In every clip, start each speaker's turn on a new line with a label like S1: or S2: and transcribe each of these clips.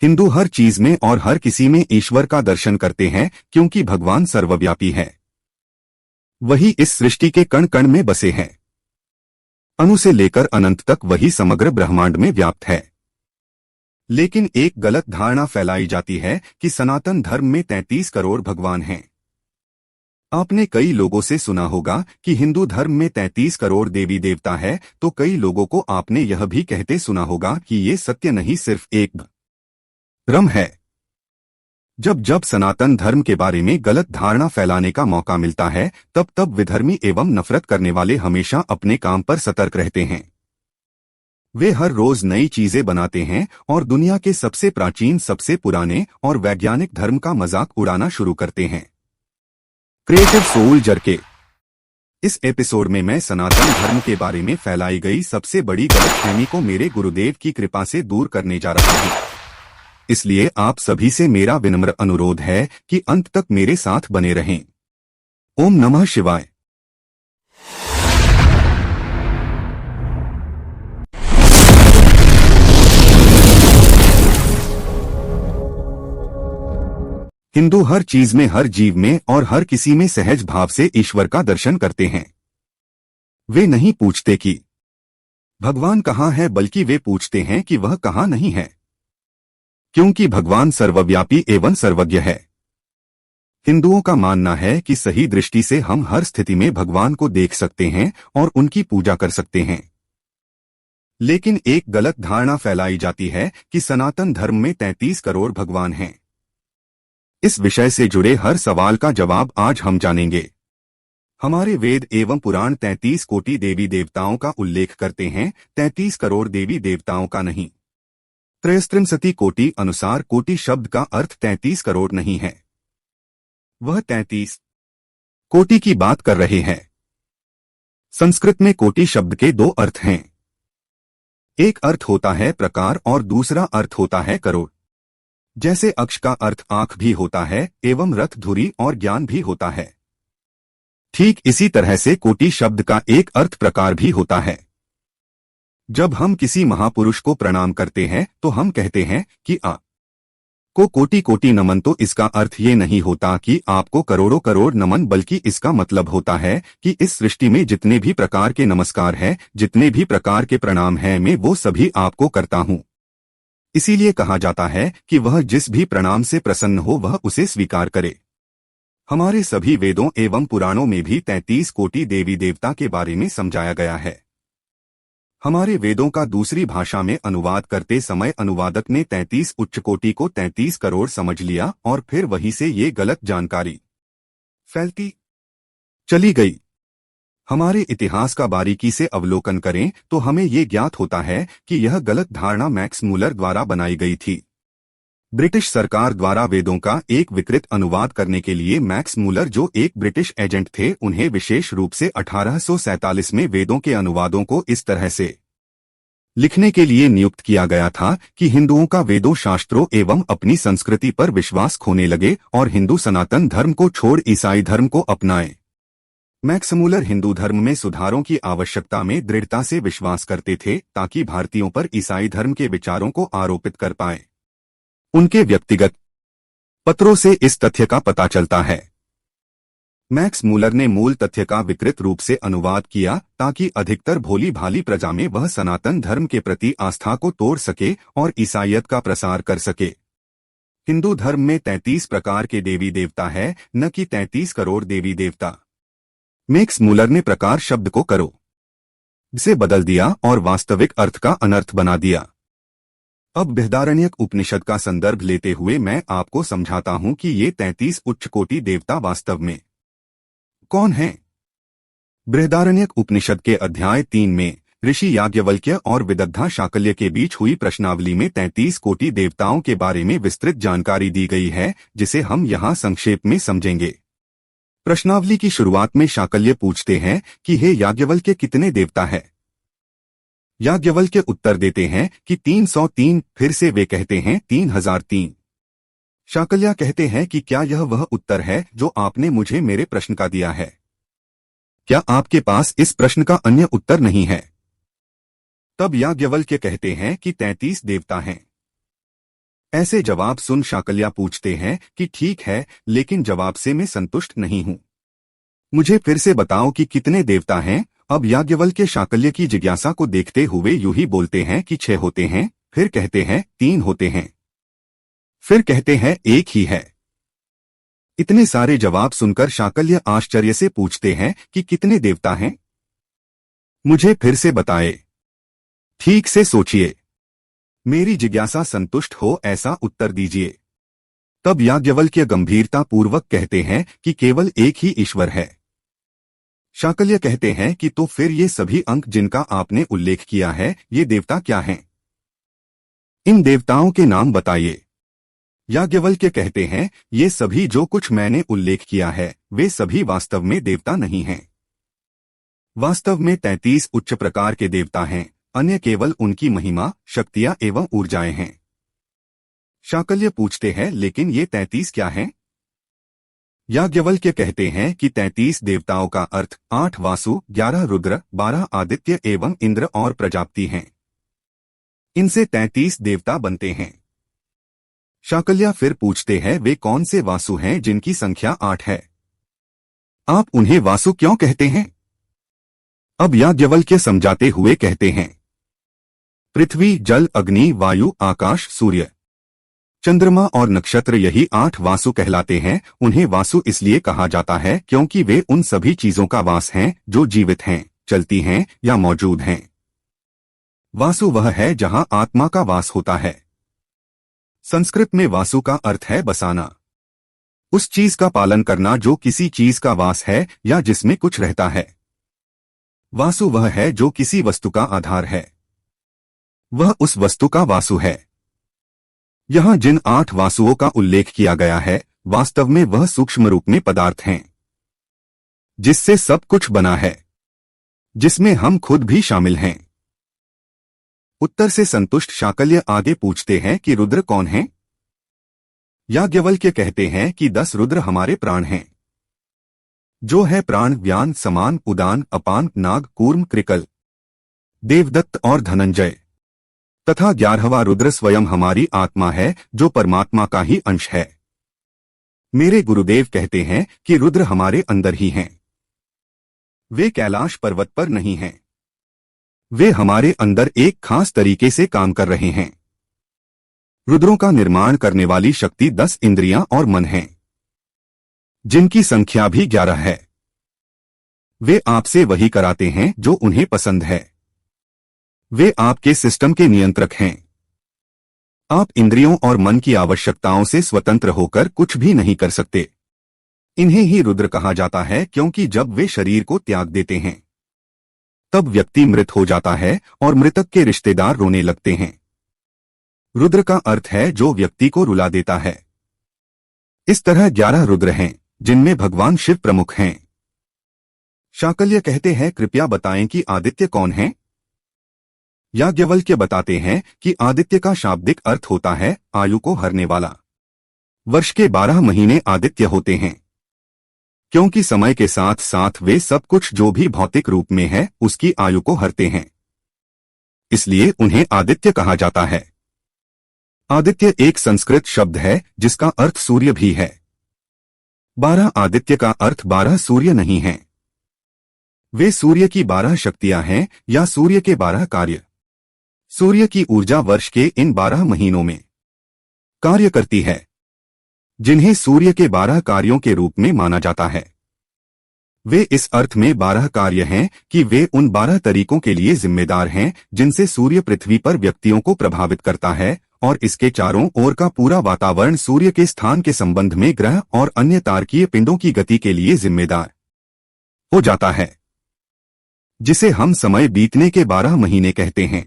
S1: हिंदू हर चीज में और हर किसी में ईश्वर का दर्शन करते हैं क्योंकि भगवान सर्वव्यापी है। वही इस सृष्टि के कण कण में बसे हैं। अणु से लेकर अनंत तक वही समग्र ब्रह्मांड में व्याप्त है। लेकिन एक गलत धारणा फैलाई जाती है कि सनातन धर्म में 33 करोड़ भगवान हैं। आपने कई लोगों से सुना होगा कि हिंदू धर्म में 33 करोड़ देवी देवता है, तो कई लोगों को आपने यह भी कहते सुना होगा कि ये सत्य नहीं, सिर्फ एक भ्रम है। जब जब सनातन धर्म के बारे में गलत धारणा फैलाने का मौका मिलता है, तब तब विधर्मी एवं नफरत करने वाले हमेशा अपने काम पर सतर्क रहते हैं। वे हर रोज नई चीजें बनाते हैं और दुनिया के सबसे प्राचीन, सबसे पुराने और वैज्ञानिक धर्म का मजाक उड़ाना शुरू करते हैं। क्रिएटिव सोल जरके। इस एपिसोड में मैं सनातन धर्म के बारे में फैलाई गई सबसे बड़ी गलतफहमी को मेरे गुरुदेव की कृपा से दूर करने जा रहा हूँ। इसलिए आप सभी से मेरा विनम्र अनुरोध है कि अंत तक मेरे साथ बने रहें। ओम नमः शिवाय। हिंदू हर चीज में, हर जीव में और हर किसी में सहज भाव से ईश्वर का दर्शन करते हैं। वे नहीं पूछते कि भगवान कहाँ है, बल्कि वे पूछते हैं कि वह कहाँ नहीं है, क्योंकि भगवान सर्वव्यापी एवं सर्वज्ञ है। हिंदुओं का मानना है कि सही दृष्टि से हम हर स्थिति में भगवान को देख सकते हैं और उनकी पूजा कर सकते हैं। लेकिन एक गलत धारणा फैलाई जाती है कि सनातन धर्म में 33 करोड़ भगवान हैं। इस विषय से जुड़े हर सवाल का जवाब आज हम जानेंगे। हमारे वेद एवं पुराण 33 कोटि देवी देवताओं का उल्लेख करते हैं, 33 करोड़ देवी देवताओं का नहीं। त्रयस्त्रिंशति कोटि अनुसार कोटि शब्द का अर्थ 33 करोड़ नहीं है, वह 33 कोटि की बात कर रहे हैं। संस्कृत में कोटि शब्द के दो अर्थ हैं। एक अर्थ होता है प्रकार और दूसरा अर्थ होता है करोड़। जैसे अक्ष का अर्थ आंख भी होता है एवं रथ, धुरी और ज्ञान भी होता है, ठीक इसी तरह से कोटि शब्द का एक अर्थ प्रकार भी होता है। जब हम किसी महापुरुष को प्रणाम करते हैं तो हम कहते हैं कि आ को कोटि कोटि नमन, तो इसका अर्थ ये नहीं होता कि आपको करोड़ों करोड़ नमन, बल्कि इसका मतलब होता है कि इस सृष्टि में जितने भी प्रकार के नमस्कार हैं, जितने भी प्रकार के प्रणाम हैं, मैं वो सभी आपको करता हूँ। इसीलिए कहा जाता है कि वह जिस भी प्रणाम से प्रसन्न हो वह उसे स्वीकार करे। हमारे सभी वेदों एवं पुराणों में भी 33 कोटि देवी देवता के बारे में समझाया गया है। हमारे वेदों का दूसरी भाषा में अनुवाद करते समय अनुवादक ने 33 उच्च कोटि को 33 करोड़ समझ लिया और फिर वहीं से ये गलत जानकारी फैलती चली गई। हमारे इतिहास का बारीकी से अवलोकन करें तो हमें ये ज्ञात होता है कि यह गलत धारणा मैक्स मूलर द्वारा बनाई गई थी। ब्रिटिश सरकार द्वारा वेदों का एक विकृत अनुवाद करने के लिए मैक्स मूलर, जो एक ब्रिटिश एजेंट थे, उन्हें विशेष रूप से 1847 में वेदों के अनुवादों को इस तरह से लिखने के लिए नियुक्त किया गया था कि हिंदुओं का वेदों, शास्त्रों एवं अपनी संस्कृति पर विश्वास खोने लगे और हिंदू सनातन धर्म को छोड़ ईसाई धर्म को अपनाएं। मैक्स मूलर हिंदू धर्म में सुधारों की आवश्यकता में दृढ़ता से विश्वास करते थे ताकि भारतीयों पर ईसाई धर्म के विचारों को आरोपित कर पाए। उनके व्यक्तिगत पत्रों से इस तथ्य का पता चलता है। मैक्स मूलर ने मूल तथ्य का विकृत रूप से अनुवाद किया ताकि अधिकतर भोली भाली प्रजा में वह सनातन धर्म के प्रति आस्था को तोड़ सके और ईसाईयत का प्रसार कर सके। हिंदू धर्म में 33 प्रकार के देवी देवता है, न कि 33 करोड़ देवी देवता। मैक्स मूलर ने प्रकार शब्द को करो से बदल दिया और वास्तविक अर्थ का अनर्थ बना दिया। अब बृहदारण्यक उपनिषद का संदर्भ लेते हुए मैं आपको समझाता हूं कि ये 33 उच्च कोटि देवता वास्तव में कौन हैं। बृहदारण्यक उपनिषद के अध्याय 3 में ऋषि याज्ञवल्क्य और विदग्धा शाकल्य के बीच हुई प्रश्नावली में 33 कोटि देवताओं के बारे में विस्तृत जानकारी दी गई है, जिसे हम यहाँ संक्षेप में समझेंगे। प्रश्नावली की शुरुआत में शाकल्य पूछते हैं कि हे याज्ञवल्क्य, कितने देवता है। याज्ञवल्क्य उत्तर देते हैं कि 303। फिर से वे कहते हैं 3003। शाकल्य कहते हैं कि क्या यह वह उत्तर है जो आपने मुझे मेरे प्रश्न का दिया है? क्या आपके पास इस प्रश्न का अन्य उत्तर नहीं है? तब याज्ञवल्क्य कहते हैं कि 33 देवता हैं। ऐसे जवाब सुन शाकल्या पूछते हैं कि ठीक है, लेकिन जवाब से मैं संतुष्ट नहीं हूं। मुझे फिर से बताओ कि कितने देवता हैं। अब याज्ञवल्क्य शाकल्य की जिज्ञासा को देखते हुए यूं ही बोलते हैं कि 6 होते हैं, फिर कहते हैं 3 होते हैं, फिर कहते हैं 1 ही है। इतने सारे जवाब सुनकर शाकल्य आश्चर्य से पूछते हैं कि कितने देवता हैं? मुझे फिर से बताए। ठीक से सोचिए, मेरी जिज्ञासा संतुष्ट हो ऐसा उत्तर दीजिए। तब याज्ञवल्क्य गंभीरता पूर्वक कहते हैं कि केवल एक ही ईश्वर है। शाकल्य कहते हैं कि तो फिर ये सभी अंक जिनका आपने उल्लेख किया है, ये देवता क्या हैं? इन देवताओं के नाम बताइए। याज्ञवल्क्य कहते हैं, ये सभी जो कुछ मैंने उल्लेख किया है, वे सभी वास्तव में देवता नहीं हैं। वास्तव में 33 उच्च प्रकार के देवता हैं, अन्य केवल उनकी महिमा, शक्तियां एवं ऊर्जाएं हैं। शाकल्य पूछते हैं, लेकिन ये 33 क्या हैं? याज्ञवल्क्य कहते हैं कि 33 देवताओं का अर्थ 8 वासु, 11 रुद्र, 12 आदित्य एवं इंद्र और प्रजापति हैं। इनसे 33 देवता बनते हैं। शाकल्या फिर पूछते हैं, वे कौन से वासु हैं जिनकी संख्या 8 है? आप उन्हें वासु क्यों कहते हैं? अब याज्ञवल्क्य समझाते हुए कहते हैं, पृथ्वी, जल, अग्नि, वायु, आकाश, सूर्य, चंद्रमा और नक्षत्र, यही 8 वासु कहलाते हैं। उन्हें वासु इसलिए कहा जाता है क्योंकि वे उन सभी चीजों का वास हैं जो जीवित हैं, चलती हैं या मौजूद हैं। वासु वह है जहां आत्मा का वास होता है। संस्कृत में वासु का अर्थ है बसाना, उस चीज का पालन करना जो किसी चीज का वास है या जिसमें कुछ रहता है। वासु वह है जो किसी वस्तु का आधार है, वह उस वस्तु का वासु है। यहां जिन 8 वासुओं का उल्लेख किया गया है, वास्तव में वह सूक्ष्म रूप में पदार्थ हैं, जिससे सब कुछ बना है, जिसमें हम खुद भी शामिल हैं। उत्तर से संतुष्ट शाकल्य आगे पूछते हैं कि रुद्र कौन हैं? याज्ञवल्क्य कहते हैं कि 10 रुद्र हमारे प्राण हैं, जो है प्राण, व्यान, समान, उदान, अपान, नाग, कूर्म, कृकल, देवदत्त और धनंजय। तथा 11वां रुद्र स्वयं हमारी आत्मा है, जो परमात्मा का ही अंश है। मेरे गुरुदेव कहते हैं कि रुद्र हमारे अंदर ही हैं। वे कैलाश पर्वत पर नहीं हैं, वे हमारे अंदर एक खास तरीके से काम कर रहे हैं। रुद्रों का निर्माण करने वाली शक्ति 10 इंद्रियां और मन हैं, जिनकी संख्या भी 11 है। वे आपसे वही कराते हैं जो उन्हें पसंद है। वे आपके सिस्टम के नियंत्रक हैं। आप इंद्रियों और मन की आवश्यकताओं से स्वतंत्र होकर कुछ भी नहीं कर सकते। इन्हें ही रुद्र कहा जाता है क्योंकि जब वे शरीर को त्याग देते हैं, तब व्यक्ति मृत हो जाता है और मृतक के रिश्तेदार रोने लगते हैं। रुद्र का अर्थ है जो व्यक्ति को रुला देता है। इस तरह 11 रुद्र हैं, जिनमें भगवान शिव प्रमुख हैं। शाकल्य कहते हैं, कृपया बताएं कि आदित्य कौन है? याज्ञवल्क्य बताते हैं कि आदित्य का शाब्दिक अर्थ होता है आयु को हरने वाला। वर्ष के 12 महीने आदित्य होते हैं, क्योंकि समय के साथ साथ वे सब कुछ जो भी भौतिक रूप में है उसकी आयु को हरते हैं, इसलिए उन्हें आदित्य कहा जाता है। आदित्य एक संस्कृत शब्द है जिसका अर्थ सूर्य भी है। 12 आदित्य का अर्थ 12 सूर्य नहीं है। वे सूर्य की 12 शक्तियां हैं या सूर्य के 12 कार्य। सूर्य की ऊर्जा वर्ष के इन 12 महीनों में कार्य करती है, जिन्हें सूर्य के 12 कार्यों के रूप में माना जाता है। वे इस अर्थ में 12 कार्य हैं कि वे उन 12 तरीकों के लिए जिम्मेदार हैं जिनसे सूर्य पृथ्वी पर व्यक्तियों को प्रभावित करता है, और इसके चारों ओर का पूरा वातावरण सूर्य के स्थान के संबंध में ग्रह और अन्य तारकीय पिंडों की गति के लिए जिम्मेदार हो जाता है, जिसे हम समय बीतने के 12 महीने कहते हैं।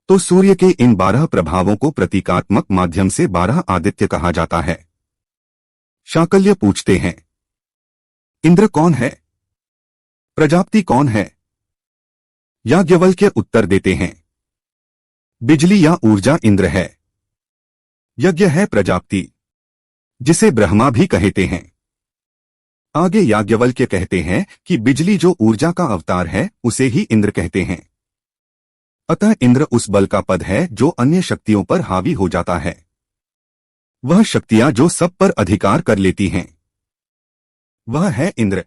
S1: तो सूर्य के इन 12 प्रभावों को प्रतीकात्मक माध्यम से 12 आदित्य कहा जाता है। शाकल्य पूछते हैं, इंद्र कौन है? प्रजापति कौन है? याज्ञवल्क्य उत्तर देते हैं, बिजली या ऊर्जा इंद्र है, यज्ञ है प्रजापति, जिसे ब्रह्मा भी कहते हैं। आगे याज्ञवल्क्य कहते हैं कि बिजली जो ऊर्जा का अवतार है उसे ही इंद्र कहते हैं। अतः इंद्र उस बल का पद है जो अन्य शक्तियों पर हावी हो जाता है। वह शक्तियां जो सब पर अधिकार कर लेती हैं, वह है इंद्र।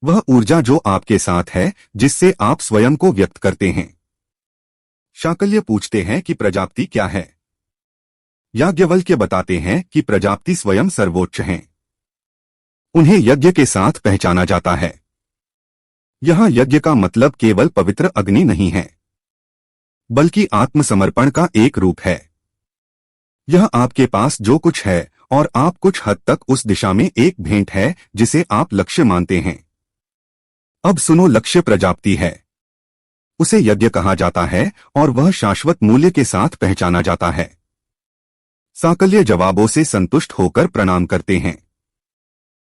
S1: वह ऊर्जा जो आपके साथ है, जिससे आप स्वयं को व्यक्त करते हैं। शाकल्य पूछते हैं कि प्रजापति क्या है। याज्ञवल्क्य बताते हैं कि प्रजापति स्वयं सर्वोच्च हैं। उन्हें यज्ञ के साथ पहचाना जाता है। यहां यज्ञ का मतलब केवल पवित्र अग्नि नहीं है, बल्कि आत्मसमर्पण का एक रूप है। यह आपके पास जो कुछ है और आप कुछ हद तक उस दिशा में एक भेंट है जिसे आप लक्ष्य मानते हैं। अब सुनो, लक्ष्य प्रजापति है। उसे यज्ञ कहा जाता है और वह शाश्वत मूल्य के साथ पहचाना जाता है। साकल्य जवाबों से संतुष्ट होकर प्रणाम करते हैं।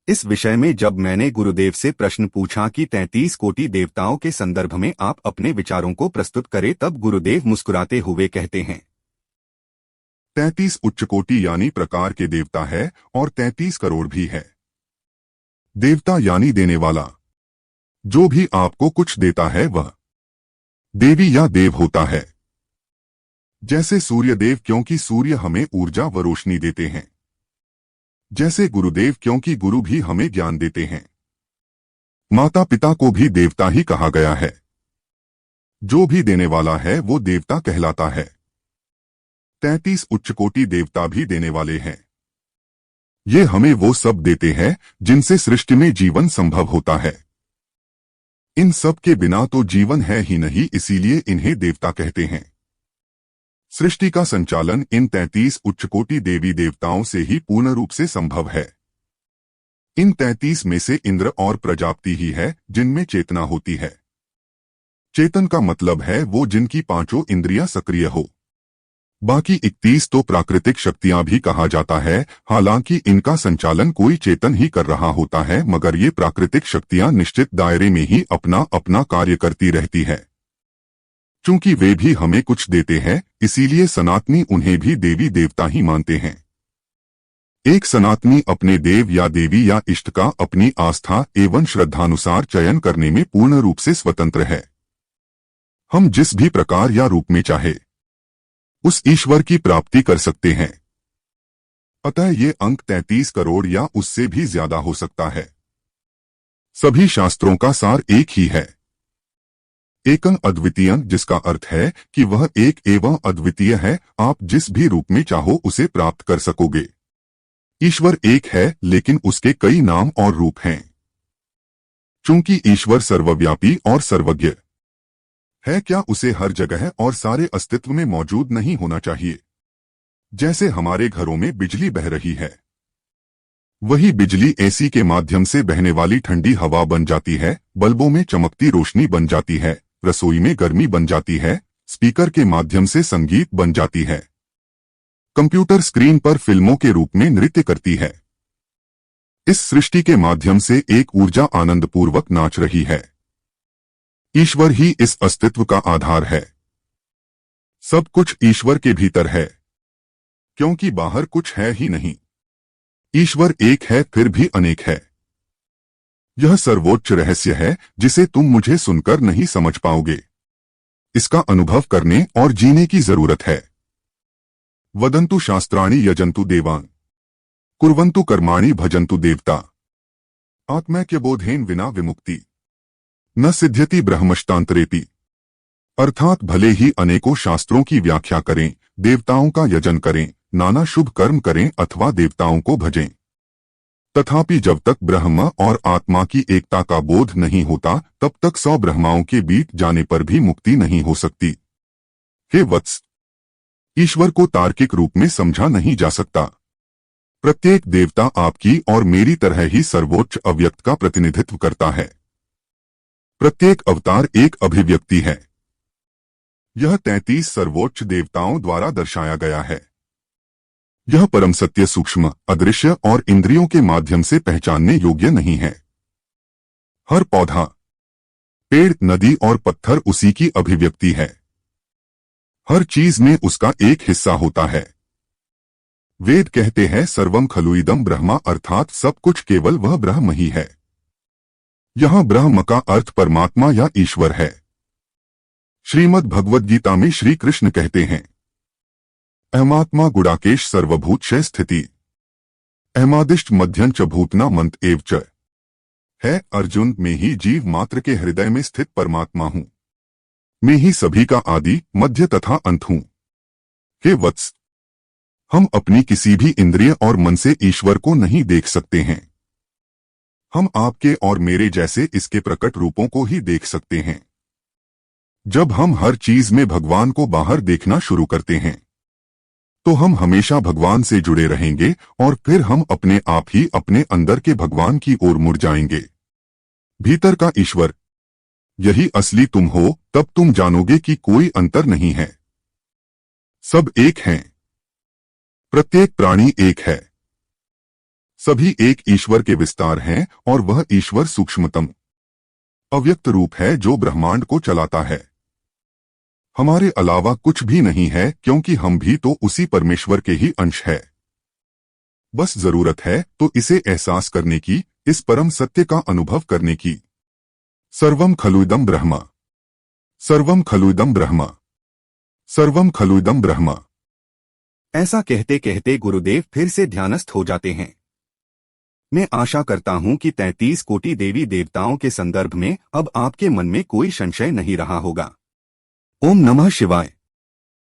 S1: इस विषय में जब मैंने गुरुदेव से प्रश्न पूछा कि 33 कोटि देवताओं के संदर्भ में आप अपने विचारों को प्रस्तुत करें, तब गुरुदेव मुस्कुराते हुए कहते हैं,
S2: 33 उच्च कोटि यानी प्रकार के देवता है और 33 करोड़ भी है। देवता यानी देने वाला। जो भी आपको कुछ देता है वह देवी या देव होता है। जैसे सूर्य देव, क्योंकि सूर्य हमें ऊर्जा व रोशनी देते हैं। जैसे गुरुदेव, क्योंकि गुरु भी हमें ज्ञान देते हैं। माता पिता को भी देवता ही कहा गया है। जो भी देने वाला है वो देवता कहलाता है। 33 उच्च कोटि देवता भी देने वाले हैं। ये हमें वो सब देते हैं जिनसे सृष्टि में जीवन संभव होता है। इन सब के बिना तो जीवन है ही नहीं, इसीलिए इन्हें देवता कहते हैं। सृष्टि का संचालन इन 33 उच्च कोटि देवी देवताओं से ही पूर्ण रूप से संभव है। इन 33 में से इंद्र और प्रजापति ही है जिनमें चेतना होती है। चेतन का मतलब है वो जिनकी पांचों इंद्रियां सक्रिय हो। बाकी 31 तो प्राकृतिक शक्तियां भी कहा जाता है, हालांकि इनका संचालन कोई चेतन ही कर रहा होता है, मगर ये प्राकृतिक शक्तियां निश्चित दायरे में ही अपना अपना कार्य करती रहती है। चूंकि वे भी हमें कुछ देते हैं, इसीलिए सनातनी उन्हें भी देवी देवता ही मानते हैं। एक सनातनी अपने देव या देवी या इष्ट का अपनी आस्था एवं श्रद्धानुसार चयन करने में पूर्ण रूप से स्वतंत्र है। हम जिस भी प्रकार या रूप में चाहे उस ईश्वर की प्राप्ति कर सकते हैं। अतः ये अंक 33 करोड़ या उससे भी ज्यादा हो सकता है। सभी शास्त्रों का सार एक ही है, एकं अद्वितीयं, जिसका अर्थ है कि वह एक एवं अद्वितीय है। आप जिस भी रूप में चाहो उसे प्राप्त कर सकोगे। ईश्वर एक है, लेकिन उसके कई नाम और रूप हैं। चूंकि ईश्वर सर्वव्यापी और सर्वज्ञ है, क्या उसे हर जगह और सारे अस्तित्व में मौजूद नहीं होना चाहिए? जैसे हमारे घरों में बिजली बह रही है, वही बिजली एसी के माध्यम से बहने वाली ठंडी हवा बन जाती है, बल्बों में चमकती रोशनी बन जाती है, रसोई में गर्मी बन जाती है, स्पीकर के माध्यम से संगीत बन जाती है, कंप्यूटर स्क्रीन पर फिल्मों के रूप में नृत्य करती है। इस सृष्टि के माध्यम से एक ऊर्जा आनंदपूर्वक नाच रही है। ईश्वर ही इस अस्तित्व का आधार है। सब कुछ ईश्वर के भीतर है, क्योंकि बाहर कुछ है ही नहीं। ईश्वर एक है, फिर भी अनेक है। यह सर्वोच्च रहस्य है जिसे तुम मुझे सुनकर नहीं समझ पाओगे। इसका अनुभव करने और जीने की जरूरत है। वदन्तु शास्त्राणि यजन्तु देवान् कुर्वन्तु कर्माणि भजन्तु देवता आत्मैक्यबोधेन विना विमुक्ति न सिद्ध्यति ब्रह्मष्टान्तरेपि। अर्थात भले ही अनेकों शास्त्रों की व्याख्या करें, देवताओं का यजन करें, नाना शुभ कर्म करें अथवा देवताओं को भजें, तथापि जब तक ब्रह्म और आत्मा की एकता का बोध नहीं होता, तब तक 100 ब्रह्माओं के बीत जाने पर भी मुक्ति नहीं हो सकती। हे वत्स, ईश्वर को तार्किक रूप में समझा नहीं जा सकता। प्रत्येक देवता आपकी और मेरी तरह ही सर्वोच्च अव्यक्त का प्रतिनिधित्व करता है। प्रत्येक अवतार एक अभिव्यक्ति है। यह 33 सर्वोच्च देवताओं द्वारा दर्शाया गया है। यह परम सत्य सूक्ष्म, अदृश्य और इंद्रियों के माध्यम से पहचानने योग्य नहीं है। हर पौधा, पेड़, नदी और पत्थर उसी की अभिव्यक्ति है। हर चीज में उसका एक हिस्सा होता है। वेद कहते हैं सर्वम खलु इदं ब्रह्मा, अर्थात सब कुछ केवल वह ब्रह्म ही है। यहां ब्रह्म का अर्थ परमात्मा या ईश्वर है। श्रीमद् भगवद गीता में श्री कृष्ण कहते हैं, अहमात्मा गुडाकेश सर्वभूतशय स्थिति अहमादिष्ट मध्यं च भूतना मंत एव च। है अर्जुन, मैं ही जीव मात्र के हृदय में स्थित परमात्मा हूं। मैं ही सभी का आदि मध्य तथा अंत हूं। हे वत्स, हम अपनी किसी भी इंद्रिय और मन से ईश्वर को नहीं देख सकते हैं। हम आपके और मेरे जैसे इसके प्रकट रूपों को ही देख सकते हैं। जब हम हर चीज में भगवान को बाहर देखना शुरू करते हैं तो हम हमेशा भगवान से जुड़े रहेंगे और फिर हम अपने आप ही अपने अंदर के भगवान की ओर मुड़ जाएंगे। भीतर का ईश्वर, यही असली तुम हो। तब तुम जानोगे कि कोई अंतर नहीं है, सब एक हैं। प्रत्येक प्राणी एक है। सभी एक ईश्वर के विस्तार हैं और वह ईश्वर सूक्ष्मतम अव्यक्त रूप है जो ब्रह्मांड को चलाता है। हमारे अलावा कुछ भी नहीं है, क्योंकि हम भी तो उसी परमेश्वर के ही अंश है। बस जरूरत है तो इसे एहसास करने की, इस परम सत्य का अनुभव करने की। सर्वम खलुइदम ब्रह्म, सर्वम खलुइदम ब्रह्म, सर्वम खलुइदम ब्रह्म।
S1: ऐसा कहते कहते गुरुदेव फिर से ध्यानस्थ हो जाते हैं। मैं आशा करता हूं कि 33 कोटि देवी देवताओं के संदर्भ में अब आपके मन में कोई संशय नहीं रहा होगा। ओम नमः शिवाय।